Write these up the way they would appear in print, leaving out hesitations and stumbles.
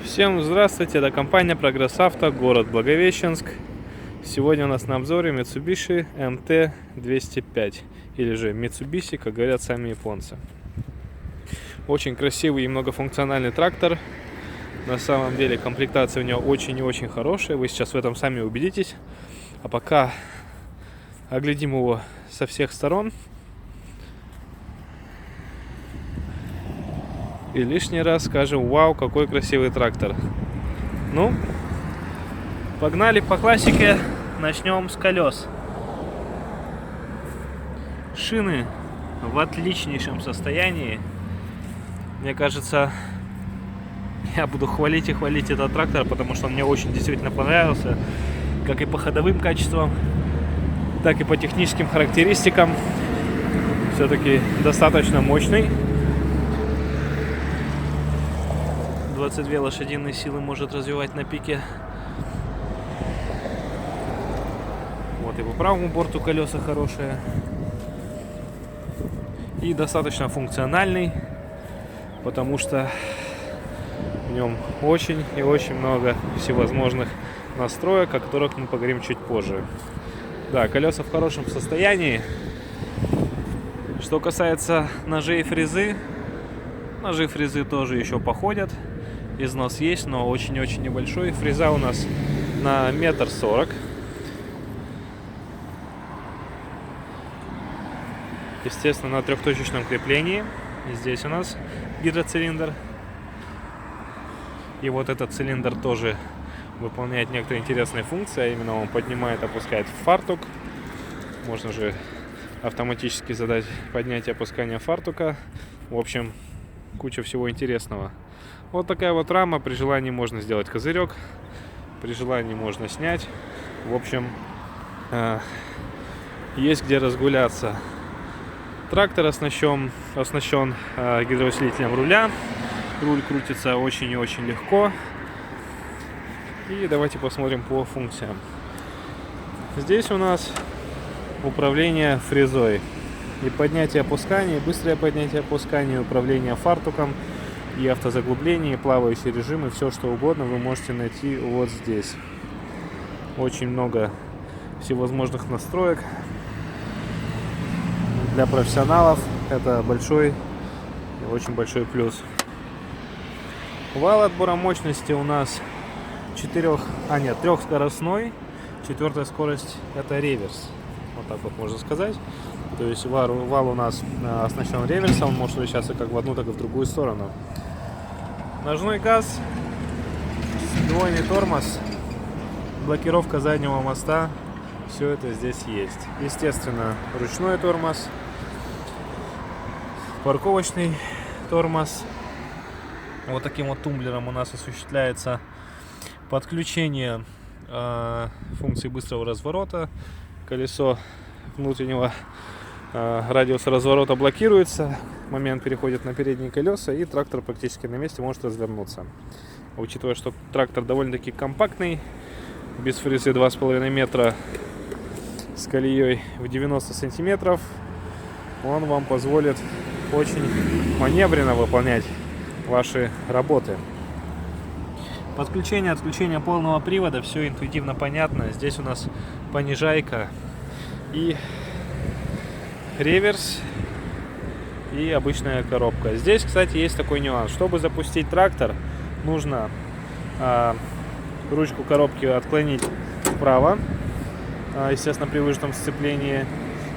Всем здравствуйте, это компания Прогресс Авто, город Благовещенск. Сегодня у нас на обзоре Mitsubishi MT-205, или же Mitsubishi, как говорят сами японцы. Очень красивый и многофункциональный трактор. На самом деле комплектация у него очень и очень хорошая, вы сейчас в этом сами убедитесь. А пока оглядим его со всех сторон. И лишний раз скажем: вау, какой красивый трактор. Ну, погнали по классике. Начнем с колес. Шины в отличнейшем состоянии. Мне кажется, я буду хвалить и хвалить этот трактор, потому что он мне очень действительно понравился. Как и по ходовым качествам, так и по техническим характеристикам. Все-таки достаточно мощный. 22 лошадиные силы может развивать на пике. Вот и по правому борту колеса хорошие. И достаточно функциональный, потому что в нем очень и очень много всевозможных настроек, о которых мы поговорим чуть позже. Да, колеса в хорошем состоянии. Что касается ножей и фрезы, ножи и фрезы тоже еще походят. Износ есть, но очень-очень небольшой. Фреза у нас на 1,40 м. Естественно, на трехточечном креплении. И здесь у нас гидроцилиндр. И вот этот цилиндр тоже выполняет некоторые интересные функции. А именно он поднимает, опускает фартук. Можно же автоматически задать поднятие и опускание фартука. В общем, куча всего интересного. Вот такая вот рама. При желании можно сделать козырек. При желании можно снять. В общем, есть где разгуляться. Трактор оснащен гидроусилителем руля. Руль крутится очень и очень легко. И давайте посмотрим по функциям. Здесь у нас управление фрезой. И поднятие, опускание, быстрое поднятие, опускание, управление фартуком, и автозаглубление, и плавающий режим, и все что угодно вы можете найти вот здесь. Очень много всевозможных настроек. Для профессионалов это большой и очень большой плюс. Вал отбора мощности у нас трехскоростной. Четвертая скорость — это реверс. Вот так вот можно сказать. То есть вал у нас оснащен реверсом, он может вращаться как в одну, так и в другую сторону. Ножной газ, двойный тормоз, блокировка заднего моста, все это здесь есть. Естественно, ручной тормоз, парковочный тормоз. Вот таким вот тумблером у нас осуществляется подключение функции быстрого разворота. Колесо внутреннего радиуса разворота блокируется, момент переходит на передние колеса, и трактор практически на месте может развернуться. Учитывая, что трактор довольно-таки компактный, без фрезы 2,5 метра, с колеей в 90 сантиметров, он вам позволит очень маневренно выполнять ваши работы. Подключение, отключение полного привода, все интуитивно понятно. Здесь у нас понижайка и реверс, и обычная коробка. Здесь, кстати, есть такой нюанс. Чтобы запустить трактор, нужно ручку коробки отклонить вправо, естественно, при выжатом сцеплении,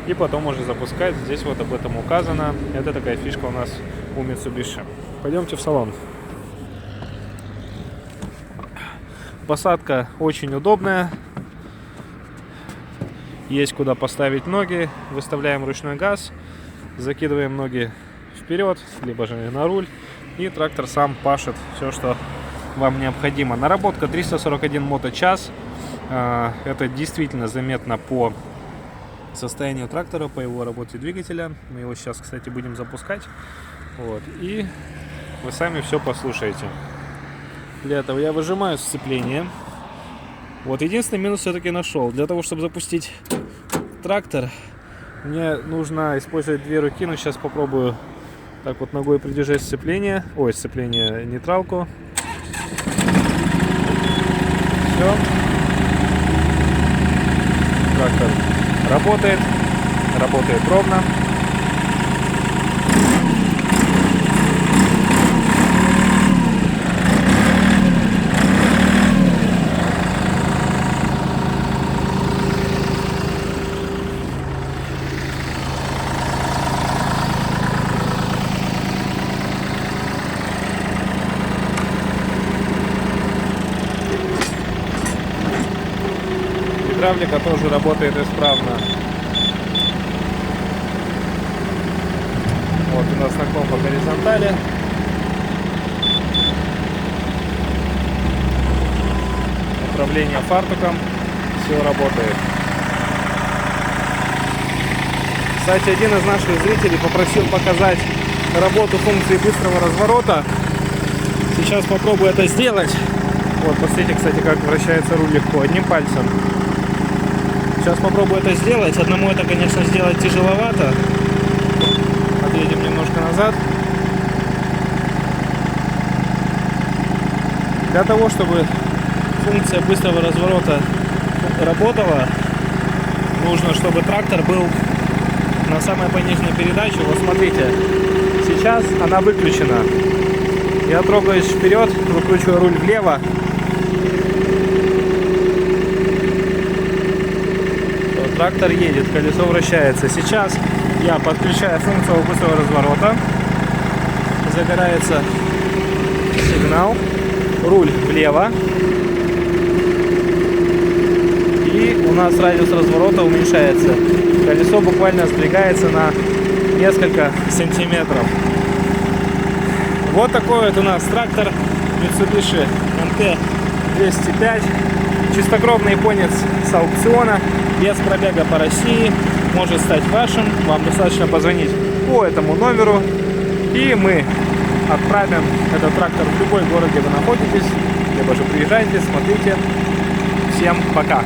и потом можно запускать. Здесь вот об этом указано. Это такая фишка у нас у Mitsubishi. Пойдемте в салон. Посадка очень удобная. Есть куда поставить ноги. Выставляем ручной газ, закидываем ноги вперед, либо же на руль, и трактор сам пашет все, что вам необходимо. Наработка 341 моточас. Это действительно заметно по состоянию трактора, по его работе двигателя. Мы его сейчас, кстати, будем запускать. Вот. И вы сами все послушаете. Для этого я выжимаю сцепление. Вот единственный минус все-таки нашел. Для того, чтобы запустить трактор, мне нужно использовать две руки. Но сейчас попробую так вот ногой придержать сцепление. Ой, сцепление, нейтралку. Все. Трактор работает. Работает ровно. Гидравлика тоже работает исправно. Вот у нас наклон по горизонтали. Управление фартуком. Все работает. Кстати, один из наших зрителей попросил показать работу функции быстрого разворота. Сейчас попробую это сделать. Вот, посмотрите, кстати, как вращается руль легко, одним пальцем. Сейчас попробую это сделать. Одному это, конечно, сделать тяжеловато. Отъедем немножко назад. Для того, чтобы функция быстрого разворота работала, нужно, чтобы трактор был на самой пониженной передаче. Вот смотрите, сейчас она выключена. Я трогаюсь вперед, выкручиваю руль влево. Трактор едет, колесо вращается. Сейчас я подключаю функцию быстрого разворота. Загорается сигнал. Руль влево. И у нас радиус разворота уменьшается. Колесо буквально сдвигается на несколько сантиметров. Вот такой вот у нас трактор Mitsubishi MT-205. Чистокровный японец с аукциона, без пробега по России, может стать вашим. Вам достаточно позвонить по этому номеру, и мы отправим этот трактор в любой город, где вы находитесь, либо же приезжайте, смотрите. Всем пока!